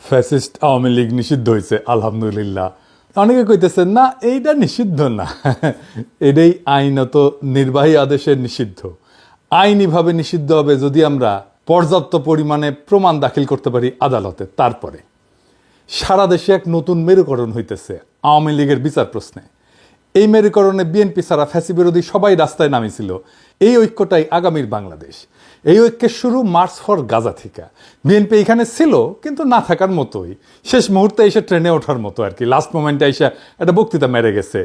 Fascist Awami League নিষিদ্ধ হয়েছে আলহামদুলিল্লাহ। অনেকে কইতেছেন না এইটা নিষিদ্ধ না, এটাই আইনত নির্বাহী আদেশের নিষিদ্ধ। আইনিভাবে নিষিদ্ধ হবে যদি আমরা পর্যাপ্ত পরিমাণে প্রমাণ দাখিল করতে পারি আদালতে। তারপরে সারা দেশে এক নতুন মেরুকরণ হইতেছে আওয়ামী লীগের বিচার প্রশ্নে। এই মেরুকরণে বিএনপি ছাড়া ফ্যাসি বিরোধী সবাই রাস্তায় নামিছিল। এই ঐক্যটাই আগামীর বাংলাদেশ। এই ঐক্যের শুরু মার্চ ফর গাজা থেকে। বিএনপি এখানে ছিল কিন্তু না থাকার মতোই, শেষ মুহূর্তে এসে ট্রেনে ওঠার মতো আর কি, লাস্ট মোমেন্টে এসে একটা বক্তৃতা মেরে গেছে।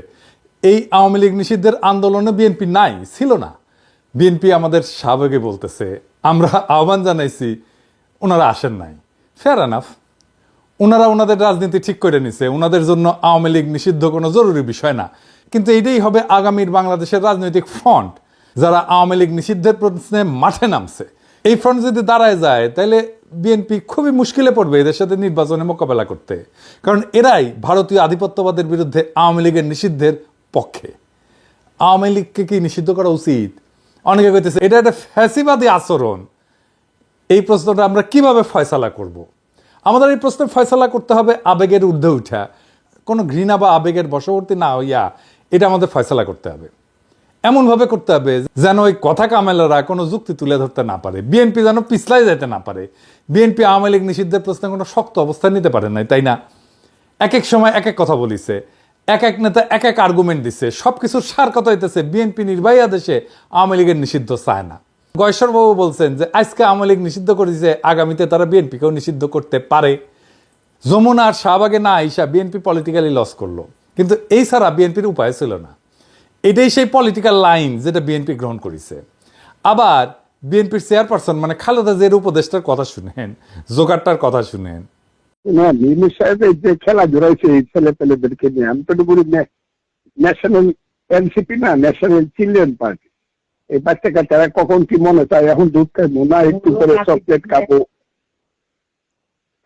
এই আওয়ামী লীগ নিষিদ্ধের আন্দোলনে বিএনপি নাই, ছিল না। বিএনপি আমাদের সাবেকে বলতেছে আমরা আহ্বান জানাইছি, ওনারা আসেন নাই। ফেয়ার এনাফ, ওনারা ওনাদের রাজনীতি ঠিক করে নিছে, ওনাদের জন্য আওয়ামী লীগ নিষিদ্ধ কোনো জরুরি বিষয় না। কিন্তু এইটাই হবে আগামীর বাংলাদেশের রাজনৈতিক ফ্রন্ট, যারা আওয়ামী লীগ নিষিদ্ধের প্রশ্নে মাঠে নামছে। এই ফ্রন্ট যদি দাঁড়ায় যায় তাহলে বিএনপি খুবই মুশকিলে পড়বে এদের সাথে নির্বাচনে মোকাবেলা করতে, কারণ এরাই ভারতীয় আধিপত্যবাদের বিরুদ্ধে আওয়ামী লীগের নিষিদ্ধের পক্ষে। আওয়ামী লীগকে কি নিষিদ্ধ করা উচিত? অনেকে কইতেছে এটা একটা ফ্যাসিবাদী আচরণ। এই প্রশ্নটা আমরা কিভাবে ফয়সালা করব? আমাদের এই প্রশ্নের ফয়সালা করতে হবে আবেগের ঊর্ধ্বে উঠা, কোনো ঘৃণা বা আবেগের বশবর্তী না হইয়া এটা আমাদের ফয়সালা করতে হবে। এমনভাবে করতে হবে যেন ওই কথা কামেলারা কোনো যুক্তি তুলে ধরতে না পারে, বিএনপি যেন পিছলাই যেতে না পারে। বিএনপি আওয়ামী লীগ নিষিদ্ধের প্রশ্নে কোনো শক্ত অবস্থান নিতে পারে নাই, তাই না? এক এক সময় এক এক কথা বলিছে, এক এক নেতা এক এক আর্গুমেন্ট দিচ্ছে, সব কিছুর সার কথা হইতেছে বিএনপি নির্বাহী আদেশে আওয়ামী লীগের নিষিদ্ধ চায় না। গয়েশ্বরবাবু বলছেন যে আজকে আওয়ামী লীগ নিষিদ্ধ করেছে, আগামীতে তারা বিএনপিকেও নিষিদ্ধ করতে পারে। যমুনা আর শাহবাগে না আইসা বিএনপি পলিটিক্যালি লস করলো, কিন্তু এই ছাড়া বিএনপির উপায় ছিল না। এটাই সেই পলিটিক্যাল লাইন যেটা বিএনপি গ্রহণ করেছে। আবার বিএনপির চেয়ারপারসন মানে খালেদা জিয়ার উপদেষ্টার কথা শুনেন, জোগাড়টার কথা শুনেন। না, মিমি সাহেবের যে খেলা জড়াইছে এই ছেলে পেলেদেরকে নিয়ে, আমি তো বলি ন্যাশনাল এনসিপি না, ন্যাশনাল চিলড্রেন পার্টি। এই বাচ্চা কাচ্চারা কখন কি মনে চায়, এখন দুধ খাবো না, একটু পরে চকলেট খাবো,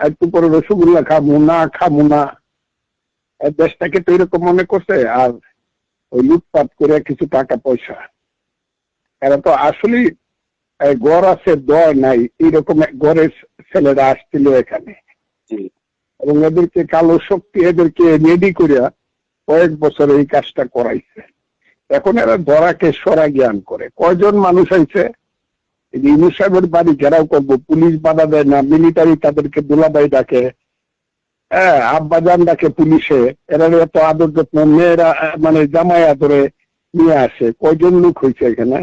একটু পরে রসগোল্লা খাবো না, খাবো না, দেশটাকে তো এরকম মনে করছে। আর ওই লুটপাট করে কিছু টাকা পয়সা, এরা তো আসলে গড় আছে দর নাই, এইরকম গড়ের ছেলেরা আসছিল এখানে, এবং এদেরকে কালো শক্তি এদেরকে রেডি করিয়া কয়েক বছর এই কাজটা করাইছে। এখন এরা ধরাকে সরা জ্ঞান করে। কয়জন মানুষ আইছে ইউনূস সাহেবের বাড়ি ঘেরাও করবো, পুলিশ বাধা দেয় না, মিলিটারি তাদেরকে দুলাভাই ডাকে, হ্যাঁ আব্বাজান ডাকে পুলিশে, এরা এত আদর যত্ন, মেয়েরা মানে জামাইয়া ধরে নিয়ে আসে। কয়জন লোক হয়েছে এখানে?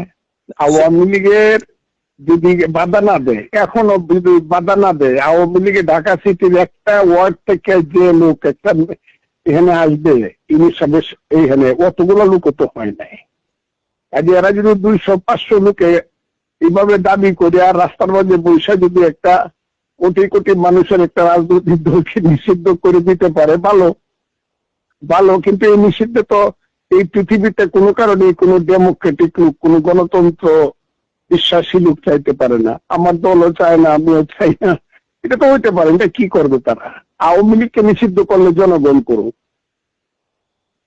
আওয়ামী লীগের যদি বাধা না দেয়, এখনো যদি বাধা না দেয়, আওয়ামী লীগে ঢাকা সিটির একটা ওয়ার্ড থেকে যে লোক একটা এখানে আসবে ইউনূস সাহেবের এইখানে, অতগুলো লোক তো হয় নাই। কাজে এরা যদি 200-500 লোকে এইভাবে দাবি করে আর রাস্তার মধ্যে বৈশা যদি একটা কোটি কোটি মানুষের একটা রাজনৈতিক দলকে নিষিদ্ধ করে দিতে পারে, ভালো ভালো। কিন্তু এই নিষিদ্ধ তো এই পৃথিবীতে কোনো কারণে কোনো ডেমোক্রেটিক লোক, কোনো গণতন্ত্র বিশ্বাসী লোক চাইতে পারে না। আমার দলও চায় না, আমিও চাই না। এটা তো হইতে পারে। এটা কি করবে তারা? আওয়ামী লীগকে নিষিদ্ধ করলে জনগণ করুক,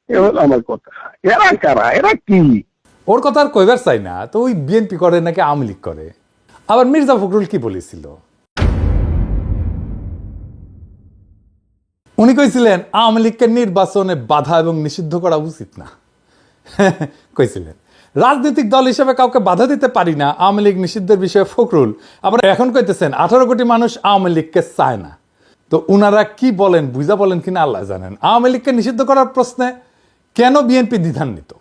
এ হলো আমার কথা। এরা কারা? এরা কি? ওর কথা আর কইবার চাই না। তো ওই বিএনপি করে নাকি আওয়ামী লীগ করে? আবার মির্জা ফখরুল কি বলেছিল? উনি কইছিলেন আওয়ামী লীগকে নির্বাচনে বাধা এবং নিষিদ্ধ করা উচিত না। কইছিলেন রাজনৈতিক দল হিসেবে কাউকে বাধা দিতে পারি না আওয়ামী লীগ নিষিদ্ধের বিষয়ে ফখরুল। আবার এখন কইতেছেন 18 কোটি মানুষ আওয়ামী লীগকে চায় না। তো উনারা কি বলেন, বুঝা বলেন কিনা আল্লাহ জানেন। আওয়ামী লীগকে নিষিদ্ধ করার প্রশ্নে কেন বিএনপি দ্বিধান্বিত?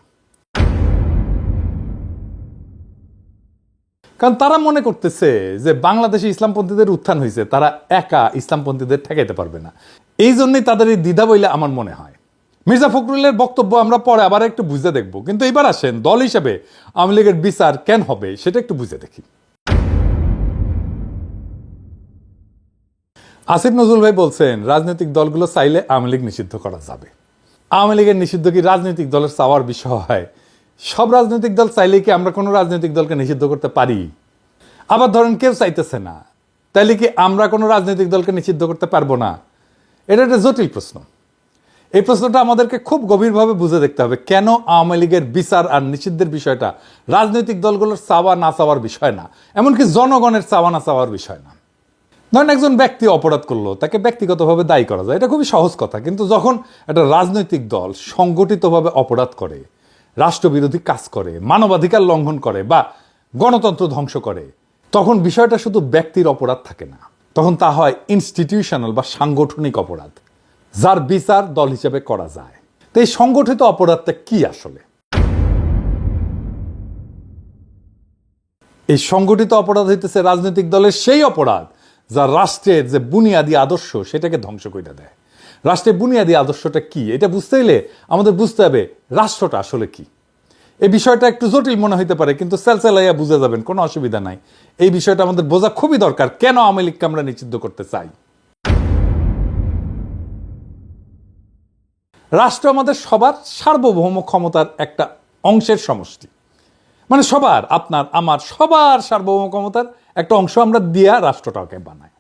কারণ তারা মনে করতেছে যে বাংলাদেশে ইসলামপন্থীদের উত্থান হয়েছে, তারা একা ইসলামপন্থীদের ঠেকাইতে পারবে না। এই জন্যই তাদের এই দ্বিধা বইলে আমার মনে হয়। মির্জা ফখরুলের বক্তব্য আমরা পরে আবার একটু বুঝে দেখব, কিন্তু এবার আসেন দল হিসেবে আওয়ামী লীগের বিচার কেন হবে সেটা একটু বুঝে দেখি। আসিফ নজরুল ভাই বলছেন রাজনৈতিক দলগুলো চাইলে আওয়ামী লীগ নিষিদ্ধ করা যাবে। আওয়ামী লীগের নিষিদ্ধ কি রাজনৈতিক দলের চাওয়ার বিষয় হয়? সব রাজনৈতিক দল চাইলে কি আমরা কোনো রাজনৈতিক দলকে নিষিদ্ধ করতে পারি? আবার ধরেন কেউ চাইতেছে না, তাইলে কি আমরা কোনো রাজনৈতিক দলকে নিষিদ্ধ করতে পারবো না? এটা একটা জটিল প্রশ্ন। এই প্রশ্নটা আমাদেরকে খুব গভীরভাবে বুঝে দেখতে হবে। কেন আওয়ামী লীগের বিচার আর নিষিদ্ধের বিষয়টা রাজনৈতিক দলগুলোর চাওয়া না চাওয়ার বিষয় না, এমনকি জনগণের চাওয়া না চাওয়ার বিষয় না। ধরেন একজন ব্যক্তি অপরাধ করলো, তাকে ব্যক্তিগতভাবে দায়ী করা যায়, এটা খুবই সহজ কথা। কিন্তু যখন একটা রাজনৈতিক দল সংগঠিতভাবে অপরাধ করে, রাষ্ট্রবিরোধী কাজ করে, মানবাধিকার লঙ্ঘন করে বা গণতন্ত্র ধ্বংস করে, তখন বিষয়টা শুধু ব্যক্তির অপরাধ থাকে না, তখন তা হয় ইনস্টিটিউশনাল বা সাংগঠনিক অপরাধ, যার বিচার দল হিসেবে করা যায়। তো এই সংগঠিত অপরাধটা কি আসলে? এই সংগঠিত অপরাধ হইতেছে রাজনৈতিক দলের সেই অপরাধ যা রাষ্ট্রের যে বুনিয়াদী আদর্শ সেটাকে ধ্বংস করে দেয়। রাষ্ট্রের বুনিয়াদী আদর্শটা কি, এটা বুঝতে হলে আমাদের বুঝতে হবে রাষ্ট্রটা আসলে কি। এই বিষয়টা একটু জটিল মনে হইতে পারে, কিন্তু সেলসেলাইয়া বুঝে যাবেন, কোনো অসুবিধা নাই। এই বিষয়টা আমাদের বোঝা খুবই দরকার, কেন আওয়ামী লীগকে আমরা নিষিদ্ধ করতে চাই। রাষ্ট্র আমাদের সবার সার্বভৌম ক্ষমতার একটা অংশের সমষ্টি, মানে সবার, আপনার আমার সবার সার্বভৌম ক্ষমতার একটা অংশ আমরা দিয়া রাষ্ট্রটাকে বানাই।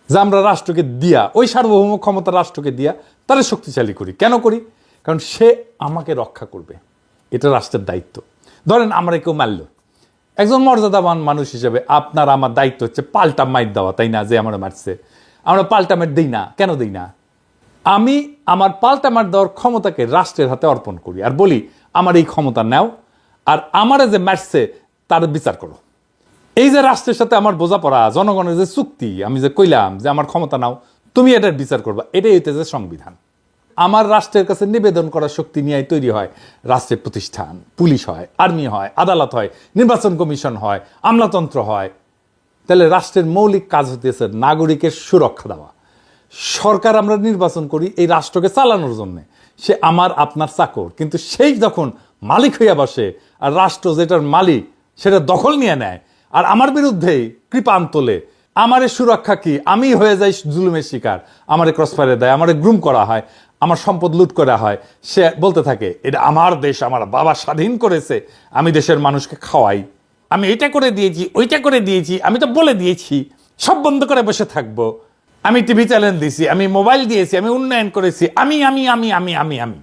যা আমরা রাষ্ট্রকে দিয়া, ওই সার্বভৌম ক্ষমতা রাষ্ট্রকে দিয়া তারা শক্তিশালী করি। কেন করি? কারণ সে আমাকে রক্ষা করবে, এটা রাষ্ট্রের দায়িত্ব। ধরেন আমরা কেউ মারল, একজন মর্যাদাবান মানুষ হিসেবে আপনার আমার দায়িত্ব হচ্ছে পাল্টা মাইর দেওয়া, তাই না? যে আমরা মারছে, আমরা পাল্টা মার দিই না। কেন দিই না? আমি আমার পাল্টা মার দেওয়ার ক্ষমতাকে রাষ্ট্রের হাতে অর্পণ করি আর বলি আমার এই ক্ষমতা নাও, আর আমারে যে মারছে তার বিচার করো। এই যে রাষ্ট্রের সাথে আমার বোঝাপড়া, জনগণের যে চুক্তি, আমি যে কইলাম যে আমার ক্ষমতা নাও, তুমি এটার বিচার করবা, এটাই হইতেছে সংবিধান। আমার রাষ্ট্রের কাছে নিবেদন করার শক্তি নিয়ে তৈরি হয় রাষ্ট্রের প্রতিষ্ঠান, পুলিশ হয়, আর্মি হয়, আদালত হয়, নির্বাচন কমিশন হয়, আমলাতন্ত্র হয়। তাহলে রাষ্ট্রের মৌলিক কাজ হতেছে নাগরিকের সুরক্ষা দেওয়া। সরকার আমরা নির্বাচন করি এই রাষ্ট্রকে চালানোর জন্য, সে আমার আপনার চাকর, কিন্তু সেই যখন মালিক হইয়া বসে আর রাষ্ট্র যেটার মালিক সেটা দখল নিয়ে নেয় আর আমার বিরুদ্ধেই কৃপান তোলে, আমারে সুরক্ষা কি, আমি হয়ে যাই জুলুমের শিকার, আমারে ক্রসফায়ারে দেয়, আমারে গ্রুম করা হয়, আমার সম্পদ লুট করা হয়, সে বলতে থাকে এটা আমার দেশ, আমার বাবা স্বাধীন করেছে, আমি দেশের মানুষকে খাওয়াই, আমি এটা করে দিয়েছি, ওইটা করে দিয়েছি, আমি তো বলে দিয়েছি, সব বন্ধ করে বসে থাকবো, আমি টিভি চ্যানেল দিয়েছি, আমি মোবাইল দিয়েছি, আমি উন্নয়ন করেছি, আমি আমি আমি আমি আমি আমি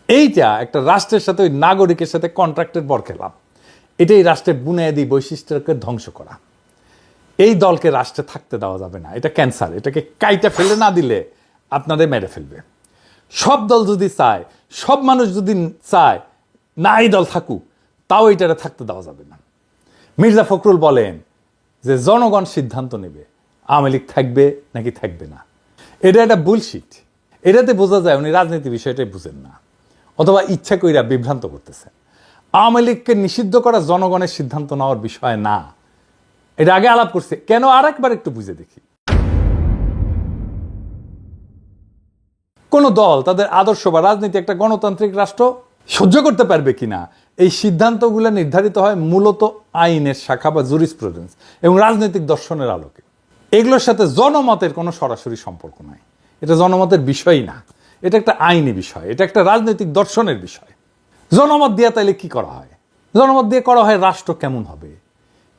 এইটা একটা রাষ্ট্রের সাথে, ওই নাগরিকের সাথে কন্ট্রাক্টের বরখেলাপ। এটাই রাষ্ট্রের বুনিয়াদী বৈশিষ্ট্যকে ধ্বংস করা। এই দলকে রাষ্ট্রে থাকতে দেওয়া যাবে না, এটা ক্যান্সার। এটাকে কাইটা ফেলে না দিলে আপনাদের মেরে ফেলবে। সব দল যদি চায়, সব মানুষ যদি চায় না এই দল থাকুক, তাও এটারে থাকতে দেওয়া যাবে না। মির্জা ফখরুল বলেন যে জনগণ সিদ্ধান্ত নেবে আওয়ামী লীগ থাকবে নাকি থাকবে না। এটা একটা বুলশিট। এটাতে বোঝা যায় উনি রাজনীতি বিষয়টাই বুঝেন না, অথবা ইচ্ছা কইরা বিভ্রান্ত করতেছেন। আওয়ামী লীগকে নিষিদ্ধ করা জনগণের সিদ্ধান্ত নেওয়ার বিষয় না, এটা আগে আলাপ করছে। কেন? আর একবার একটু বুঝে দেখি। কোন দল তাদের আদর্শ বা রাজনীতি একটা গণতান্ত্রিক রাষ্ট্র সহ্য করতে পারবে কিনা, এই সিদ্ধান্তগুলো নির্ধারিত হয় মূলত আইনের শাখা বা জুরিসপ্রুডেন্স এবং রাজনৈতিক দর্শনের আলোকে। এগুলোর সাথে জনমতের কোনো সরাসরি সম্পর্ক নাই। এটা জনমতের বিষয়ই না, এটা একটা আইনি বিষয়, এটা একটা রাজনৈতিক দর্শনের বিষয়। জনমত দিয়ে তাইলে কি করা হয়? জনমত দিয়ে করা হয় রাষ্ট্র কেমন হবে,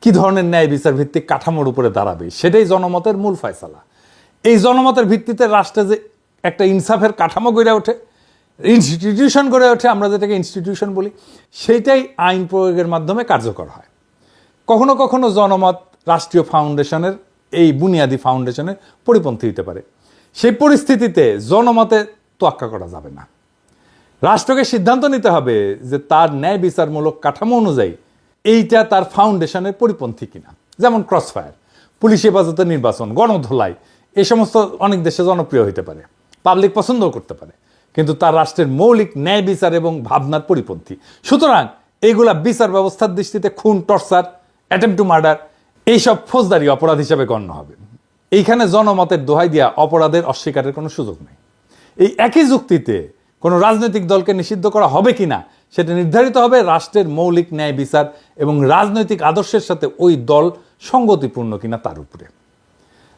কি ধরনের ন্যায় বিচার ভিত্তিক কাঠামোর উপরে দাঁড়াবে, সেটাই জনমতের মূল ফয়সালা। এই জনমতের ভিত্তিতে রাষ্ট্রে যে একটা ইনসাফের কাঠামো গড়ে ওঠে, ইনস্টিটিউশন গড়ে ওঠে, আমরা যেটাকে ইনস্টিটিউশন বলি, সেইটাই আইন প্রয়োগের মাধ্যমে কার্যকর হয়। কখনো কখনো জনমত রাষ্ট্রীয় ফাউন্ডেশনের, এই বুনিয়াদী ফাউন্ডেশনের পরিপন্থী হতে পারে। সেই পরিস্থিতিতে জনমতে তোয়াক্কা করা যাবে না। রাষ্ট্রকে সিদ্ধান্ত নিতে হবে যে তার ন্যায় বিচারমূলক কাঠামো অনুযায়ী এইটা তার ফাউন্ডেশনের পরিপন্থী কিনা। যেমন ক্রসফায়ার, পুলিশ হেফাজতে নির্বাচন, গণধোলাই, এই সমস্ত অনেক দেশে জনপ্রিয় হইতে পারে, পাবলিক পছন্দও করতে পারে, কিন্তু তার রাষ্ট্রের মৌলিক ন্যায় বিচার এবং ভাবনার পরিপন্থী। সুতরাং এইগুলা বিচার ব্যবস্থার দৃষ্টিতে খুন, টর্চার, অ্যাটেম্প টু মার্ডার, এইসব ফৌজদারি অপরাধ হিসাবে গণ্য হবে। এইখানে জনমতের দোহাই দিয়া অপরাধের অস্বীকারের কোনো সুযোগ নেই। এই একই যুক্তিতে কোনো রাজনৈতিক দলকে নিষিদ্ধ করা হবে কিনা সেটা নির্ধারিত হবে রাষ্ট্রের মৌলিক ন্যায় বিচার এবং রাজনৈতিক আদর্শের সাথে ওই দল সঙ্গতিপূর্ণ কিনা তার উপরে।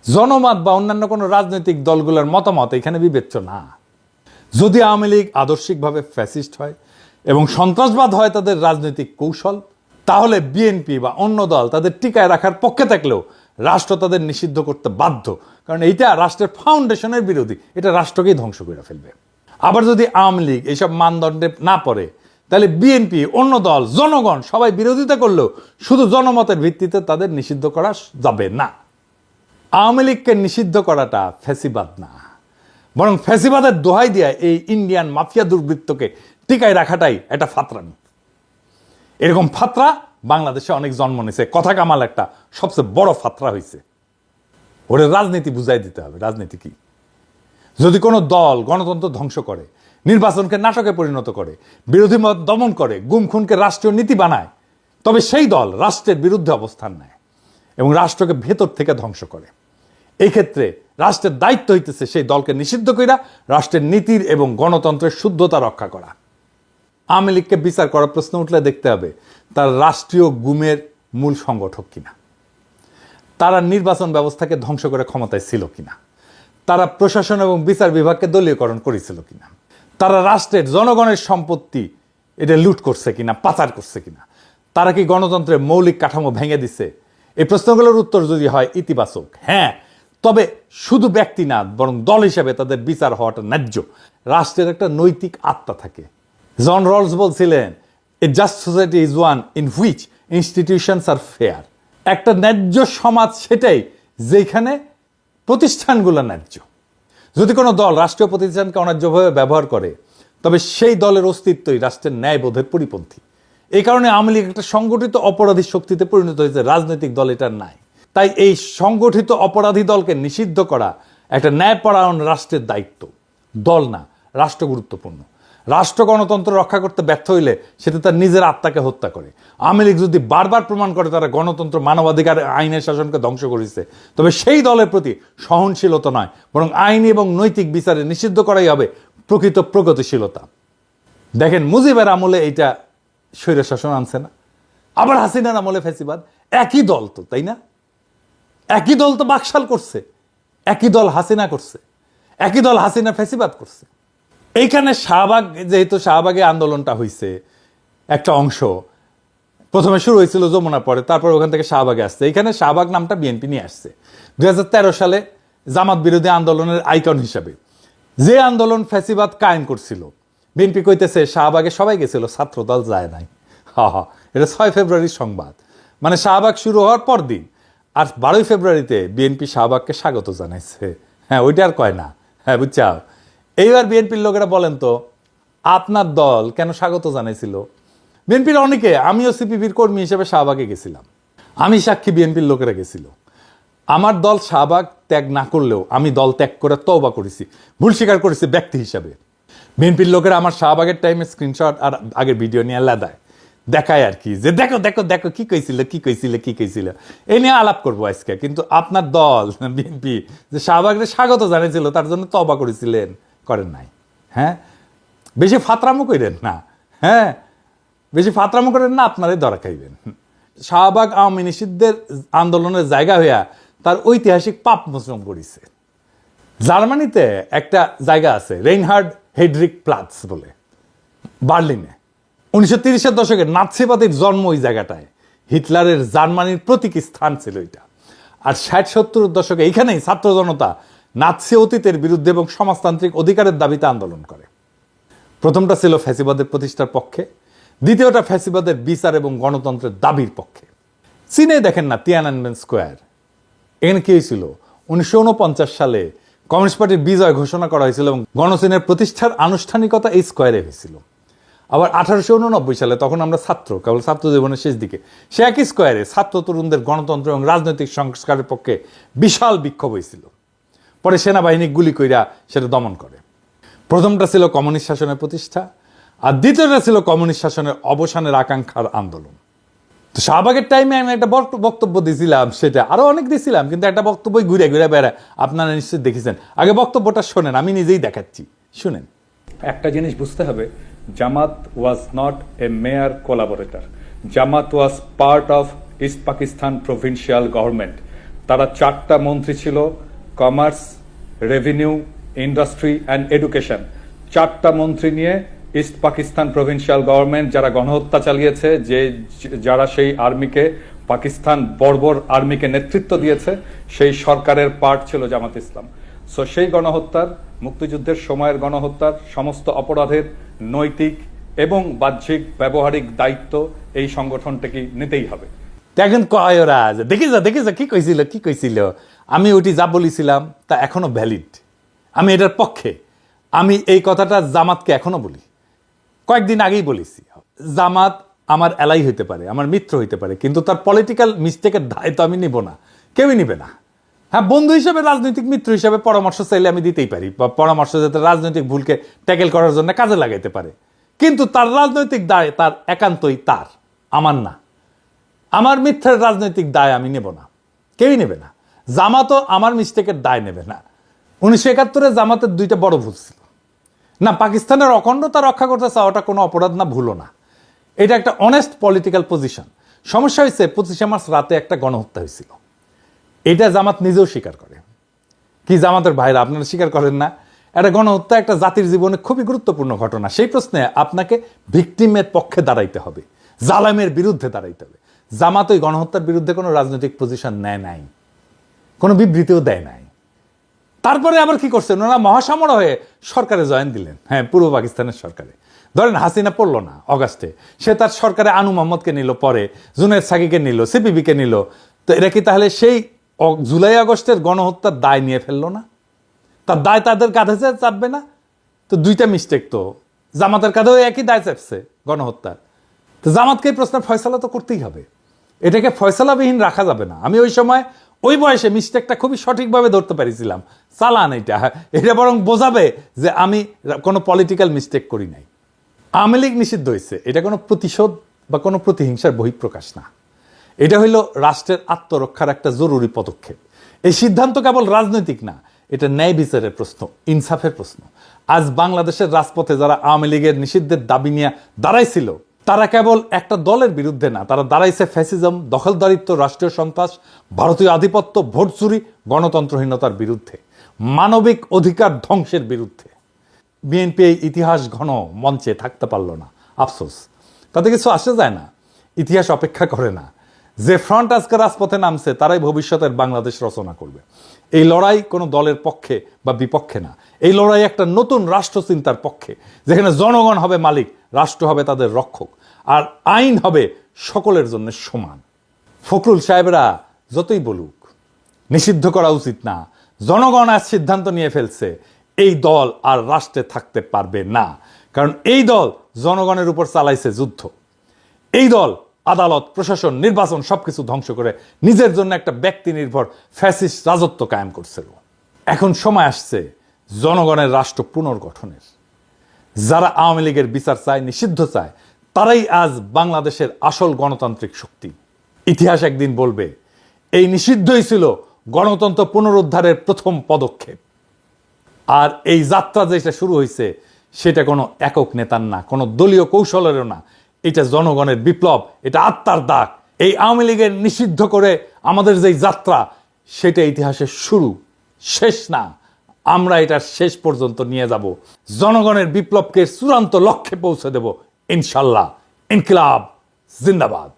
জনমত বা অন্যান্য কোনো রাজনৈতিক দলগুলোর মতামত এখানে বিবেচ্য না। যদি আওয়ামী লীগ আদর্শিকভাবে ফ্যাসিস্ট হয় এবং সন্ত্রাসবাদ হয় তাদের রাজনৈতিক কৌশল, তাহলে বিএনপি বা অন্য দল তাদের টিকায় রাখার পক্ষে থাকলেও রাষ্ট্র তাদের নিষিদ্ধ করতে বাধ্য, কারণ এইটা রাষ্ট্রের ফাউন্ডেশনের বিরোধী, এটা রাষ্ট্রকেই ধ্বংস করে ফেলবে। আবার যদি আওয়ামী লীগ এইসব মানদণ্ডে না পড়ে, তাহলে বিএনপি, অন্য দল, জনগণ সবাই বিরোধিতা করলেও শুধু জনমতের ভিত্তিতে তাদের নিষিদ্ধ করা যাবে না। আওয়ামী লীগকে নিষিদ্ধ করাটা ফ্যাসিবাদ না, বরং ফ্যাসিবাদের দোহাই দিয়ে এই ইন্ডিয়ান মাফিয়া দুর্বৃত্তকে টিকায় রাখাটাই একটা ফাতরামি। এরকম ফাতরা বাংলাদেশে অনেক জন্ম নিয়েছে, কথা কামাল একটা সবচেয়ে বড় ফাতরা হয়েছে। ওরে রাজনীতি বুঝাই দিতে হবে, রাজনীতি কি। যদি কোনো দল গণতন্ত্র ধ্বংস করে, নির্বাচনকে নাটকে পরিণত করে, বিরোধী মত দমন করে, গুম খুনকে রাষ্ট্রীয় নীতি বানায়, তবে সেই দল রাষ্ট্রের বিরুদ্ধে অবস্থান নেয় এবং রাষ্ট্রকে ভেতর থেকে ধ্বংস করে। এই ক্ষেত্রে রাষ্ট্রের দায়িত্ব হইতেছে সেই দলকে নিষিদ্ধ কইরা রাষ্ট্রের নীতির এবং গণতন্ত্রের শুদ্ধতা রক্ষা করা। আওয়ামী লীগকে বিচার করার প্রশ্ন উঠলে দেখতে হবে তার রাষ্ট্রীয় গুমের মূল সংগঠক কিনা, তারা নির্বাচন ব্যবস্থাকে ধ্বংস করে ক্ষমতায় ছিল কিনা, তারা প্রশাসন এবং বিচার বিভাগকে দলীয়করণ করেছিল কিনা, তারা রাষ্ট্রের জনগণের সম্পত্তি এটা লুট করছে কিনা, পাচার করছে কিনা, তারা কি গণতন্ত্রের মৌলিক কাঠামো ভেঙে দিছে। এই প্রশ্নগুলোর উত্তর যদি হয় ইতিবাচক, হ্যাঁ, তবে শুধু ব্যক্তি না বরং দল হিসেবে তাদের বিচার হওয়াটা ন্যায্য। রাষ্ট্রের একটা নৈতিক আত্মা থাকে। জন রলস বলছিলেন, a just society is one in which institutions are fair. একটা ন্যায্য সমাজ সেটাই যেখানে প্রতিষ্ঠানগুলো ন্যায্য। যদি কোনো দল রাষ্ট্রীয় প্রতিষ্ঠানকে অন্যায্যভাবে ব্যবহার করে তবে সেই দলের অস্তিত্বই রাষ্ট্রের ন্যায়বোধের পরিপন্থী। এই কারণে আওয়ামী লীগ একটা সংগঠিত অপরাধী শক্তিতে পরিণত হয়েছে, রাজনৈতিক দল এটার নাই। তাই এই সংগঠিত অপরাধী দলকে নিষিদ্ধ করা একটা ন্যায়পরায়ণ রাষ্ট্রের দায়িত্ব, দল না। রাষ্ট্র গুরুত্বপূর্ণ। রাষ্ট্র গণতন্ত্র রক্ষা করতে ব্যর্থ হইলে সেটা তার নিজের আত্মাকে হত্যা করে। আওয়ামী লীগ যদি বারবার প্রমাণ করে তারা গণতন্ত্র, মানবাধিকার, আইনের শাসনকে ধ্বংস করেছে, তবে সেই দলের প্রতি সহনশীলতা নয় বরং আইনি এবং নৈতিক বিচারে নিষিদ্ধ করাই হবে প্রকৃত প্রগতিশীলতা। দেখেন, মুজিবের আমলে এইটা স্বৈর শাসন আনছে না, আবার হাসিনার আমলে ফ্যাসিবাদ। একই দল তো, তাই না? একই দল তো বাকশাল করছে, একই দল হাসিনা করছে, একই দল হাসিনা ফ্যাসিবাদ করছে। এইখানে শাহবাগ, যেহেতু শাহবাগে আন্দোলনটা হয়েছে একটা অংশ, প্রথমে শুরু হয়েছিল যমুনা, পরে তারপর ওখান থেকে শাহবাগে আসছে। এইখানে শাহবাগ নামটা বিএনপি নিয়ে আসছে 2013 সালে জামাত বিরোধী আন্দোলনের আইকন হিসাবে। যে আন্দোলন ফ্যাসিবাদ কায়েম করছিল, বিএনপি কইতেছে শাহবাগে সবাই গেছিল, ছাত্রদল যায় নাই। এটা 6 ফেব্রুয়ারির সংবাদ, মানে শাহবাগ শুরু হওয়ার পর দিন। আর 12 ফেব্রুয়ারিতে বিএনপি শাহবাগকে স্বাগত জানাইছে। হ্যাঁ, ওইটা আর কয় না। হ্যাঁ, বুঝছাও। এইবার বিএনপির লোকেরা বলেন তো, আপনার দল কেন স্বাগত জানাইছিল? বিএনপির অনেকে, আমিও সিপিবির কর্মী হিসেবে শাহবাগে গেছিলাম, আমি সাক্ষী, বিএনপির লোকেরা গেছিল। আমার দল শাহবাগ ত্যাগ না করলেও আমি দল ত্যাগ করে তওবা করেছি, ভুল স্বীকার করেছি ব্যক্তি হিসাবে। বিএনপির লোকেরা আমার শাহবাগের টাইমে স্ক্রিনশট আর আগের ভিডিও নিয়ে লাদায়, দেখায় আর কি, যে দেখো দেখো দেখো কি কইছিল কি কইছিল কি কইছিল। এই নিয়ে আলাপ করবো আজকে। কিন্তু আপনার দল বিএনপি যে শাহবাগের স্বাগত জানিয়েছিল তার জন্য তওবা করেছিলেন, করেন নাই। হ্যাঁ, বেশি ফাতরামো করেন না। হ্যাঁ, বেশি ফাতরামো করেন না, আপনারাই ধরা খাইবেন। শাহবাগ আওয়ামী নিষিদ্ধের আন্দোলনের জায়গা হইয়া তার ঐতিহাসিক পাপ মোচন করেছে। জার্মানিতে একটা জায়গা আছে, রেইনহার্ড হেডরিক প্লাৎস বলে, বার্লিনে। 1930-এর দশকে নাৎসিবাদের জন্ম ওই জায়গাটায়। হিটলারের জার্মানির প্রতীক স্থান ছিল এটা। আর 60-70-এর দশকে এখানেই ছাত্র জনতা নাৎসি অতীতের বিরুদ্ধে এবং সমাজতান্ত্রিক অধিকারের দাবিতে আন্দোলন করে। প্রথমটা ছিল ফ্যাসিবাদের প্রতিষ্ঠার পক্ষে, দ্বিতীয়টা ফ্যাসিবাদের বিচার এবং গণতন্ত্রের দাবির পক্ষে। চীনে দেখেন না, তিয়ানানমেন স্কোয়ার, এখানে কি হয়েছিল? 1949 সালে কমিউনিস্ট পার্টির বিজয় ঘোষণা করা হয়েছিল এবং গণচীনের প্রতিষ্ঠার আনুষ্ঠানিকতা এই স্কোয়ারে হয়েছিল। আবার 1889 সালে, তখন আমরা ছাত্র, কেবল ছাত্র জীবনের শেষ দিকে, সে একই স্কোয়ারে ছাত্র তরুণদের গণতন্ত্র এবং রাজনৈতিক সংস্কারের পক্ষে বিশাল বিক্ষোভ হয়েছিল। পরে সেনাবাহিনী গুলি কইরা সেটা দমন করে। প্রথমটা ছিল কমিউনিস্ট শাসনের প্রতিষ্ঠা, আর দ্বিতীয়টা ছিল কমিউনিস্ট শাসনের অবসানের আকাঙ্ক্ষার আন্দোলন। তো শাহবাগের টাইমে আমি একটা বক্তব্য দিয়েছিলাম, সেটা আরো অনেক দিয়েছিলাম, কিন্তু একটা বক্তব্যই ঘুরে ঘুরে বেড়ায়, আপনারা নিশ্চয়ই দেখেছেন। আগে বক্তব্যটা শোনেন, আমি নিজেই দেখাচ্ছি, শুনেন। একটা জিনিস বুঝতে হবে, Jamaat was not a mere collaborator. Jamaat was part of East Pakistan provincial government. তারা 4টা মন্ত্রী ছিল, commerce, revenue, industry and education. 4টা মন্ত্রী নিয়ে ইস্ট পাকিস্তান প্রভিন্সিয়াল গভর্নমেন্ট, যারা গণহত্যা চালিয়েছে, যারা সেই আর্মিকে, পাকিস্তান বর্বর আর্মিকে নেতৃত্ব দিয়েছে, সেই সরকারের পার্ট ছিল জামাত ইসলাম। সো সেই গণহত্যার, মুক্তিযুদ্ধের সময়ের গণহত্যার সমস্ত অপরাধের নৈতিক এবং বাহ্যিক ব্যবহারিক দায়িত্ব এই সংগঠনটাকে নিতেই হবে। এখন কয় ওরা, দেখে যা কি কইছিল কি কইছিল, আমি ওইটি যা বলেছিলাম তা এখনো ভ্যালিড, আমি এটার পক্ষে। আমি এই কথাটা জামাতকে এখনো বলি, কয়েকদিন আগেই বলেছি। জামাত আমার এলাই হইতে পারে, আমার মিত্র হইতে পারে, কিন্তু তার পলিটিক্যাল মিস্টেকের দায় তো আমি নিব না, কেউই নিবে না। হ্যাঁ, বন্ধু হিসেবে, রাজনৈতিক মিত্র হিসেবে পরামর্শ চাইলে আমি দিতেই পারি, বা পরামর্শ যাতে রাজনৈতিক ভুলকে ট্যাকেল করার জন্য কাজে লাগাইতে পারে, কিন্তু তার রাজনৈতিক দায় তার একান্তই তার, আমার না। আমার মিথ্যার রাজনৈতিক দায় আমি নেব না, কেউই নেবে না। জামাতও আমার মিস্টেকের দায় নেবে না। 1971-এ জামাতের দুইটা বড় ভুল ছিল। না, পাকিস্তানের অখণ্ডতা রক্ষা করতে চাওয়াটা কোনো অপরাধ না, ভুলো না, এটা একটা অনেস্ট পলিটিক্যাল পজিশন। সমস্যা হয়েছে 25শে মার্চ রাতে একটা গণহত্যা হয়েছিল, এটা জামাত নিজেও স্বীকার করে। কি জামাতের ভাইরা, আপনারা স্বীকার করেন না? একটা গণহত্যা একটা জাতির জীবনে খুবই গুরুত্বপূর্ণ ঘটনা। সেই প্রশ্নে আপনাকে ভিকটিমের পক্ষে দাঁড়াইতে হবে, জালেমের বিরুদ্ধে দাঁড়াইতে হবে। জামাত ওই গণহত্যার বিরুদ্ধে কোনো রাজনৈতিক পজিশন নেয় নাই, কোনো বিবৃতিও দেয় নাই। তারপরে আবার কি করছেন, ওনারা মহাসামরা হয়ে সরকারে জয়েন দিলেন। হ্যাঁ, পূর্ব পাকিস্তানের সরকারে। ধরেন হাসিনা পড়লো না অগাস্টে, সে তার সরকারে আনু মোহাম্মদকে নিল, পরে জুনায়েদ সাকিকে নিল, সিপিবিকে নিল। তো এরা কি তাহলে সেই জুলাই আগস্টের গণহত্যার দায় নিয়ে ফেললো না? তার দায় তাদের কাঁধে চাপবে না? তো দুইটা মিস্টেক তো, জামাতের কাঁধেও একই দায় চাপছে গণহত্যার। তো জামাতকে এই প্রশ্নের ফয়সালা তো করতেই হবে, এটাকে ফয়সালাবিহীন রাখা যাবে না। আমি ওই সময় ওই বয়সে মিস্টেকটা খুবই সঠিকভাবে ধরতে পারিছিলাম। চালান এটা বরং বোঝাবে যে আমি কোনো পলিটিক্যাল মিস্টেক করি নাই। আওয়ামী লীগ নিষিদ্ধ হয়েছে, এটা কোনো প্রতিশোধ বা কোনো প্রতিহিংসার বহিঃপ্রকাশ না, এটা হইল রাষ্ট্রের আত্মরক্ষার একটা জরুরি পদক্ষেপ। এই সিদ্ধান্ত কেবল রাজনৈতিক না, এটা ন্যায় বিচারের প্রশ্ন, ইনসাফের প্রশ্ন। আজ বাংলাদেশের রাজপথে যারা আওয়ামী লীগের নিষিদ্ধের দাবি নিয়ে দাঁড়াইছিল, তারা কেবল একটা দলের বিরুদ্ধে না, তারা দাঁড়াইছে ফ্যাসিজম, দখলদারিত্ব, রাষ্ট্রীয় সন্ত্রাস, ভারতীয় আধিপত্য, ভোট চুরি, গণতন্ত্রহীনতার বিরুদ্ধে, মানবিক অধিকার ধ্বংসের বিরুদ্ধে। বিএনপি এই ইতিহাস ঘন মঞ্চে থাকতে পারল না, আফসোস। তাতে কিছু আসে যায় না, ইতিহাস অপেক্ষা করে না। যে ফ্রন্ট আজকে রাজপথে নামছে তারাই ভবিষ্যতের বাংলাদেশ রচনা করবে। এই লড়াই কোনো দলের পক্ষে বা বিপক্ষে না, এই লড়াই একটা নতুন রাষ্ট্রচিন্তার পক্ষে, যেখানে জনগণ হবে মালিক, রাষ্ট্র হবে তাদের রক্ষক, আর আইন হবে সকলের জন্য সমান। ফখরুল সাহেবরা যতই বলুক নিষিদ্ধ করা উচিত না, জনগণ আজ সিদ্ধান্ত নিয়ে ফেলছে, এই দল আর রাষ্ট্রে থাকতে পারবে না। কারণ এই দল জনগণের উপর চালাইছে যুদ্ধ। এই দল আদালত, প্রশাসন, নির্বাচন সবকিছু ধ্বংস করে নিজের জন্য একটা ব্যক্তি নির্ভর ফ্যাসিস্ট রাজত্ব কায়েম করছিল। এখন সময় আসছে জনগণের রাষ্ট্র পুনর্গঠনের। যারা আওয়ামী লীগের বিচার চায়, নিষিদ্ধ চায়, তারাই আজ বাংলাদেশের আসল গণতান্ত্রিক শক্তি। ইতিহাস একদিন বলবে এই নিষিদ্ধই ছিল গণতন্ত্র পুনরুদ্ধারের প্রথম পদক্ষেপ। আর এই যাত্রা যেটা শুরু হয়েছে সেটা কোনো একক নেতার না, কোনো দলীয় কৌশলেরও না, এটা জনগণের বিপ্লব, এটা আত্মার দাগ। এই আওয়ামী লীগের নিষিদ্ধ করে আমাদের যে যাত্রা, সেটা ইতিহাসের শুরু, শেষ না। আমরা এটা শেষ পর্যন্ত নিয়ে যাব, জনগণের বিপ্লবকে চূড়ান্ত লক্ষ্যে পৌঁছে দেব ইনশাল্লাহ। ইনকিলাব জিন্দাবাদ।